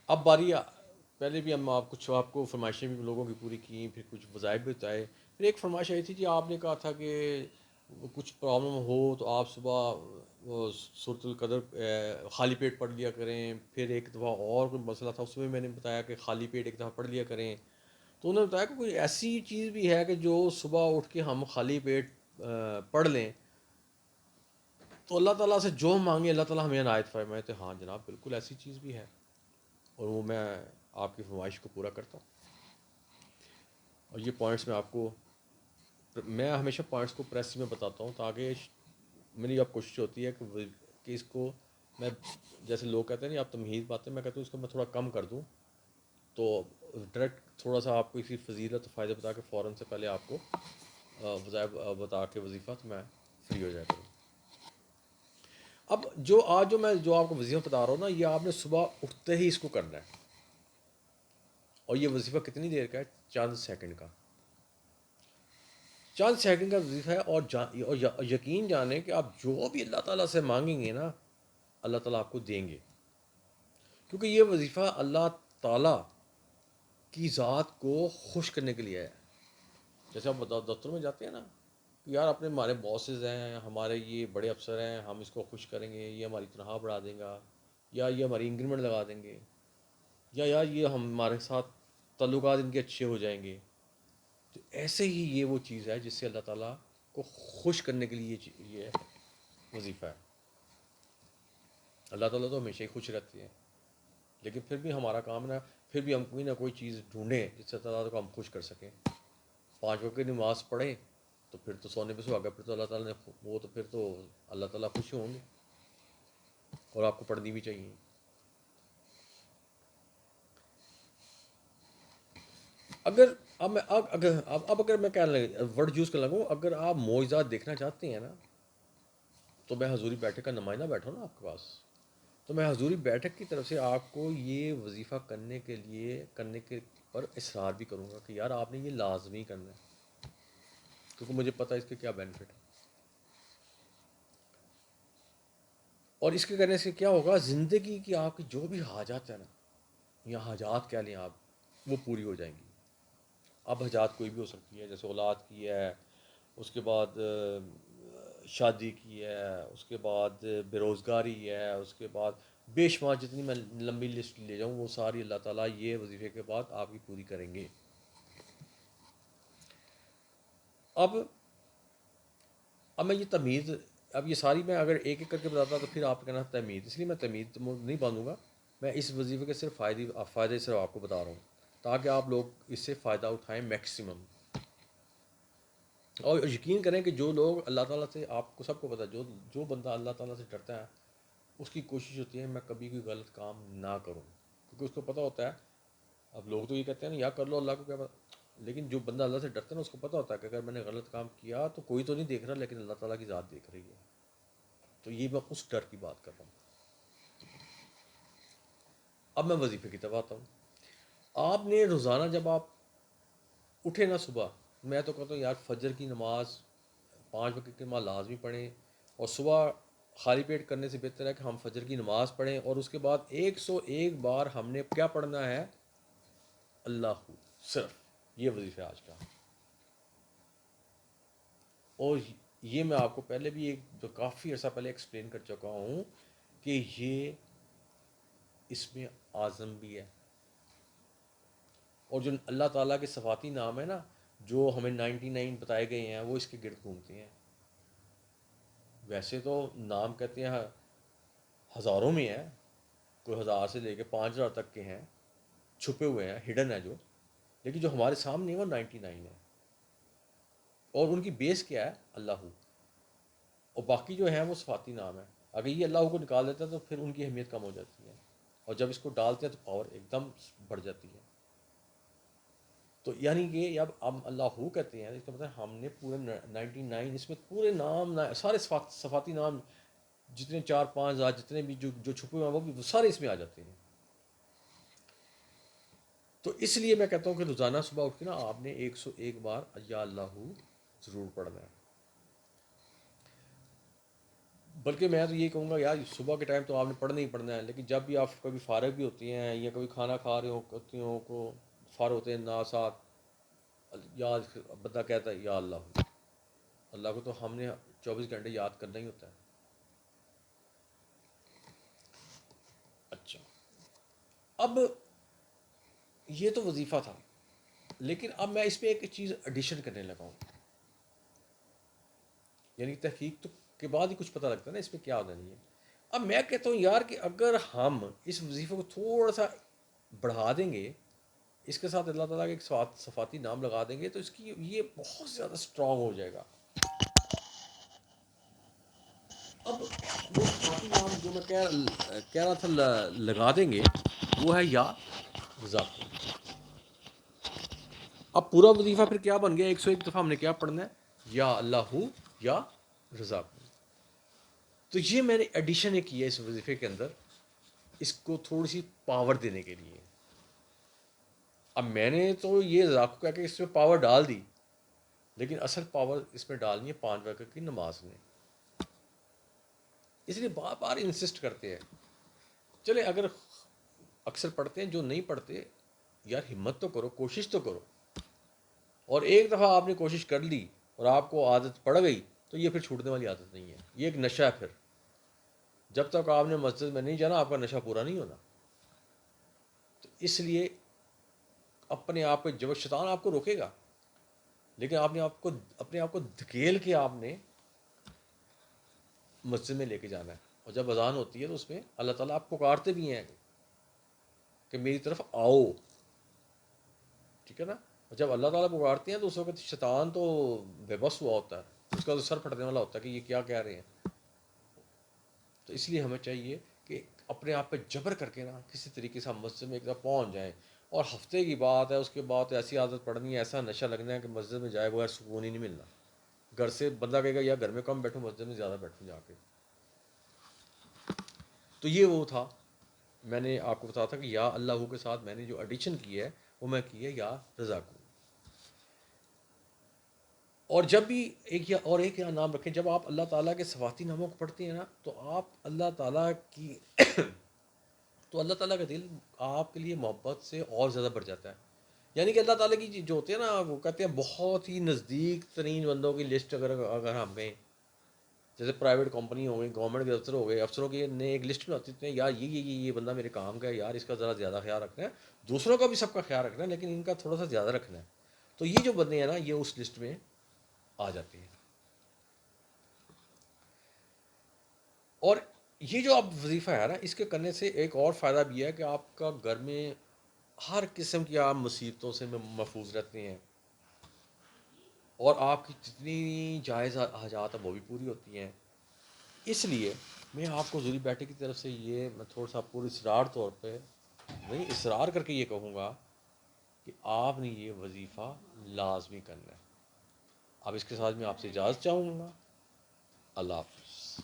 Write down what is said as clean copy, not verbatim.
اب باری پہلے بھی ہم آپ کو فرمائشیں بھی لوگوں کی پوری کیں، پھر کچھ وظائف بھی بتائے. پھر ایک فرمائش آئی تھی جی، آپ نے کہا تھا کہ کچھ پرابلم ہو تو آپ صبح وہ سورۃ القدر خالی پیٹ پڑھ لیا کریں. پھر ایک دفعہ اور کوئی مسئلہ تھا، اس میں نے بتایا کہ خالی پیٹ ایک دفعہ پڑھ لیا کریں. تو انہوں نے بتایا کہ کوئی ایسی چیز بھی ہے کہ جو صبح اٹھ کے ہم خالی پیٹ پڑھ لیں تو اللہ تعالیٰ سے جو ہم مانگیں اللہ تعالیٰ ہمیں عنایت فرمائے. تو ہاں جناب، بالکل ایسی چیز بھی ہے، اور وہ میں آپ کی فرمائش کو پورا کرتا ہوں. اور یہ پوائنٹس میں ہمیشہ پوائنٹس کو پریس میں بتاتا ہوں، تاکہ میری اب کوشش ہوتی ہے کہ اس کو میں، جیسے لوگ کہتے ہیں نہیں آپ تمہید باتیں، میں کہتا ہوں اس کو میں تھوڑا کم کر دوں، تو ڈائریکٹ تھوڑا سا آپ کو اسی فضیلت و فائدے بتا کے فوراً سے پہلے آپ کو وظائف بتا کے وظیفہ تو میں فری ہو جایا کروں. اب جو آپ کو وظیفہ بتا رہا ہوں نا، یہ آپ نے صبح اٹھتے ہی اس کو کرنا ہے. اور یہ وظیفہ کتنی دیر کا ہے؟ چند سیکنڈ کا. چند سیکنڈ کا وظیفہ ہے. اور یقین جانیں کہ آپ جو بھی اللہ تعالیٰ سے مانگیں گے نا، اللہ تعالیٰ آپ کو دیں گے، کیونکہ یہ وظیفہ اللہ تعالیٰ کی ذات کو خوش کرنے کے لیے ہے. جیسے آپ دفتر میں جاتے ہیں نا کہ یار اپنے ہمارے باسز ہیں، ہمارے یہ بڑے افسر ہیں، ہم اس کو خوش کریں گے، یہ ہماری تنخواہ بڑھا دیں گا، یا یہ ہماری انکریمنٹ لگا دیں گے، یا یار یہ ہمارے ساتھ تعلقات ان کے اچھے ہو جائیں گے. تو ایسے ہی یہ وہ چیز ہے جس سے اللہ تعالیٰ کو خوش کرنے کے لیے یہ وظیفہ ہے. اللہ تعالیٰ تو ہمیشہ ہی خوش رہتے ہیں، لیکن پھر بھی ہمارا کام نا، پھر بھی ہم کوئی نہ کوئی چیز ڈھونڈیں جس سے اللہ تعالیٰ کو ہم خوش کر سکیں. 5 وقت کی نماز پڑھیں تو پھر تو سونے پہ سہاگا، پھر تو اللہ تعالیٰ نے وہ تو پھر تو اللہ تعالیٰ خوش ہوں گے، اور آپ کو پڑھنی بھی چاہیے. اگر اگر میں کیا ورڈ یوز کر لگوں، اگر آپ معجزات دیکھنا چاہتے ہیں نا، تو میں حضوری بیٹھک کا نمائندہ بیٹھا ہوں نا آپ کے پاس، تو میں حضوری بیٹھک کی طرف سے آپ کو یہ وظیفہ کرنے کے پر اصرار بھی کروں گا کہ یار آپ نے یہ لازمی کرنا ہے، کیونکہ مجھے پتہ ہے اس کے کیا بینیفٹ ہے. اور اس کے کرنے سے کیا ہوگا، زندگی کی آپ کی جو بھی حاجات ہیں نا، یا حاجات کہہ لیں آپ، وہ پوری ہو جائیں گی. اب حاجات کوئی بھی ہو سکتی ہے، جیسے اولاد کی ہے، اس کے بعد شادی کی ہے، اس کے بعد بے روزگاری ہے، اس کے بعد بے شمار جتنی میں لمبی لسٹ لے جاؤں وہ ساری اللہ تعالیٰ یہ وظیفے کے بعد آپ کی پوری کریں گے. اب میں یہ تمیز، اب یہ ساری میں اگر ایک ایک کر کے بتاتا تو پھر آپ کہنا تمیز، اس لیے میں تمیز نہیں باندھوں گا. میں اس وظیفے کے صرف فائدے صرف آپ کو بتا رہا ہوں، تاکہ آپ لوگ اس سے فائدہ اٹھائیں میکسیمم. اور یقین کریں کہ جو لوگ اللہ تعالیٰ سے، آپ کو سب کو پتہ ہے، جو بندہ اللہ تعالیٰ سے ڈرتا ہے اس کی کوشش ہوتی ہے میں کبھی کوئی غلط کام نہ کروں، کیونکہ اس کو پتہ ہوتا ہے. اب لوگ تو یہ کہتے ہیں نا یا کر لو، اللہ کو کیا پتہ، لیکن جو بندہ اللہ سے ڈرتا ہے نا اس کو پتہ ہوتا ہے کہ اگر میں نے غلط کام کیا تو کوئی تو نہیں دیکھ رہا، لیکن اللہ تعالیٰ کی ذات دیکھ رہی ہے. تو یہ میں اس ڈر کی بات کر رہا ہوں. اب میں وظیفے کی طرف آتا ہوں. آپ نے روزانہ جب آپ اٹھے نا صبح، میں تو کہتا ہوں یار فجر کی نماز 5 وقت کی نماز لازمی پڑھیں. اور صبح خالی پیٹ کرنے سے بہتر ہے کہ ہم فجر کی نماز پڑھیں، اور اس کے بعد 101 بار ہم نے کیا پڑھنا ہے؟ اللہ. صرف یہ وظیفہ آج کا. اور یہ میں آپ کو پہلے بھی جو کافی عرصہ پہلے ایکسپلین کر چکا ہوں کہ یہ اس میں اعظم بھی ہے. اور جو اللہ تعالیٰ کے صفاتی نام ہیں نا، جو ہمیں 99 بتائے گئے ہیں، وہ اس کے گرد گھومتے ہیں. ویسے تو نام کہتے ہیں ہزاروں میں ہیں، کوئی 1000 سے لے کے 5000 تک کے ہیں، چھپے ہوئے ہیں، ہڈن ہے جو، لیکن جو ہمارے سامنے ہیں وہ 99 ہے. اور ان کی بیس کیا ہے؟ اللہ. اور باقی جو ہیں وہ صفاتی نام ہے. اگر یہ اللہ کو نکال دیتا ہے تو پھر ان کی اہمیت کم ہو جاتی ہے، اور جب اس کو ڈالتے ہیں تو پاور ایک دم بڑھ جاتی ہے. تو یعنی کہ اب ہم اللہ کہتے ہیں، اس کا مطلب ہم نے پورے 99 اس میں پورے نام سارے صفاتی نام جتنے 4-5 ہزار جتنے بھی جو چھپے ہوئے ہیں وہ بھی سارے اس میں آ جاتے ہیں. تو اس لیے میں کہتا ہوں کہ روزانہ صبح اٹھ کے نا آپ نے 101 بار یا اللہ ضرور پڑھنا ہے. بلکہ میں تو یہ کہوں گا یار صبح کے ٹائم تو آپ نے پڑھنا ہی پڑھنا ہے، لیکن جب بھی آپ کبھی فارغ بھی ہوتی ہیں یا کبھی کھانا کھا رہے ہوتی ہوں کو فارغ ہوتے ہیں نا ساتھ، یاد بندہ کہتا ہے یا اللہ، اللہ کو تو ہم نے 24 گھنٹے یاد کرنا ہی ہوتا ہے. اچھا، اب یہ تو وظیفہ تھا، لیکن اب میں اس پہ ایک چیز ایڈیشن کرنے لگا ہوں. یعنی تحقیق تو کے بعد ہی کچھ پتہ لگتا ہے نا اس پہ کیا ہونا چاہیے. اب میں کہتا ہوں یار کہ اگر ہم اس وظیفے کو تھوڑا سا بڑھا دیں گے، اس کے ساتھ اللہ تعالیٰ کے ایک صفاتی نام لگا دیں گے، تو اس کی یہ بہت زیادہ اسٹرانگ ہو جائے گا. اب وہ صفاتی نام جو میں کہہ رہا تھا لگا دیں گے، وہ ہے یا رزاق. اب پورا وظیفہ پھر کیا بن گیا؟ 101 دفعہ ہم نے کیا پڑھنا ہے؟ یا اللہ ہو یا رزاق. تو یہ میں نے ایڈیشن ایک کی ہے اس وظیفے کے اندر، اس کو تھوڑی سی پاور دینے کے لیے. اب میں نے تو یہ رزاق کو کہہ کے اس میں پاور ڈال دی، لیکن اصل پاور اس میں ڈالنی ہے 5 وقت کی نماز میں. اس لیے بار بار انسسٹ کرتے ہیں. چلے اگر اکثر پڑھتے ہیں، جو نہیں پڑھتے یار ہمت تو کرو، کوشش تو کرو. اور ایک دفعہ آپ نے کوشش کر لی اور آپ کو عادت پڑ گئی تو یہ پھر چھوٹنے والی عادت نہیں ہے، یہ ایک نشہ ہے. پھر جب تک آپ نے مسجد میں نہیں جانا آپ کا نشہ پورا نہیں ہونا. تو اس لیے اپنے آپ کو جب شیطان آپ کو روکے گا، لیکن آپ نے اپنے آپ کو دھکیل کے آپ نے مسجد میں لے کے جانا ہے. اور جب اذان ہوتی ہے تو اس میں اللہ تعالیٰ آپ کو پکارتے بھی ہیں کہ میری طرف آؤ، ٹھیک ہے نا. اور جب اللہ تعالیٰ پکارتے ہیں تو اس وقت شیطان تو بے بس ہوا ہوتا ہے، اس کا تو سر پھٹنے والا ہوتا ہے کہ یہ کیا کہہ رہے ہیں. تو اس لیے ہمیں چاہیے کہ اپنے آپ پہ جبر کر کے نا کسی طریقے سے ہم مسجد میں ایک دفعہ پہنچ جائیں. اور ہفتے کی بات ہے، اس کے بعد ایسی عادت پڑنی ہے، ایسا نشہ لگنا ہے کہ مسجد میں جائے بغیر سکون ہی نہیں ملنا. گھر سے بندہ کہے گا یا گھر میں کم بیٹھوں، مسجد میں زیادہ بیٹھوں جا کے. تو یہ وہ تھا، میں نے آپ کو بتایا تھا کہ یا اللہ کے ساتھ میں نے جو ایڈیشن کی ہے وہ میں کی ہے یا رضا کو. اور جب بھی ایک یا نام رکھیں، جب آپ اللہ تعالیٰ کے صفاتی ناموں کو پڑھتے ہیں نا تو آپ اللہ تعالیٰ کی تو اللہ تعالیٰ کا دل آپ کے لیے محبت سے اور زیادہ بڑھ جاتا ہے. یعنی کہ اللہ تعالیٰ کی جو ہوتے ہیں نا، وہ کہتے ہیں بہت ہی نزدیک ترین بندوں کی لسٹ اگر ہم گئے، جیسے پرائیویٹ کمپنی ہو گئی، گورنمنٹ کے افسر ہو گئے، افسروں کی نے ایک لسٹ میں ہوتی ہے یار یہ بندہ میرے کام کا ہے یار، اس کا ذرا زیادہ خیال رکھنا ہے. دوسروں کا بھی سب کا خیال رکھنا ہے لیکن ان کا تھوڑا سا زیادہ رکھنا ہے. تو یہ جو بندے ہیں نا یہ اس لسٹ میں آ جاتے ہیں. اور یہ جو آپ وظیفہ ہے نا، اس کے کرنے سے ایک اور فائدہ بھی ہے کہ آپ کا گھر میں ہر قسم کی آپ مصیبتوں سے محفوظ رہتے ہیں، اور آپ کی جتنی جائز حاجات ہیں وہ بھی پوری ہوتی ہیں. اس لیے میں آپ کو ضروری بیٹھے کی طرف سے یہ میں تھوڑا سا پورے اصرار طور پہ نہیں اصرار کر کے یہ کہوں گا کہ آپ نے یہ وظیفہ لازمی کرنا ہے. اب اس کے ساتھ میں آپ سے اجازت چاہوں گا. اللہ حافظ.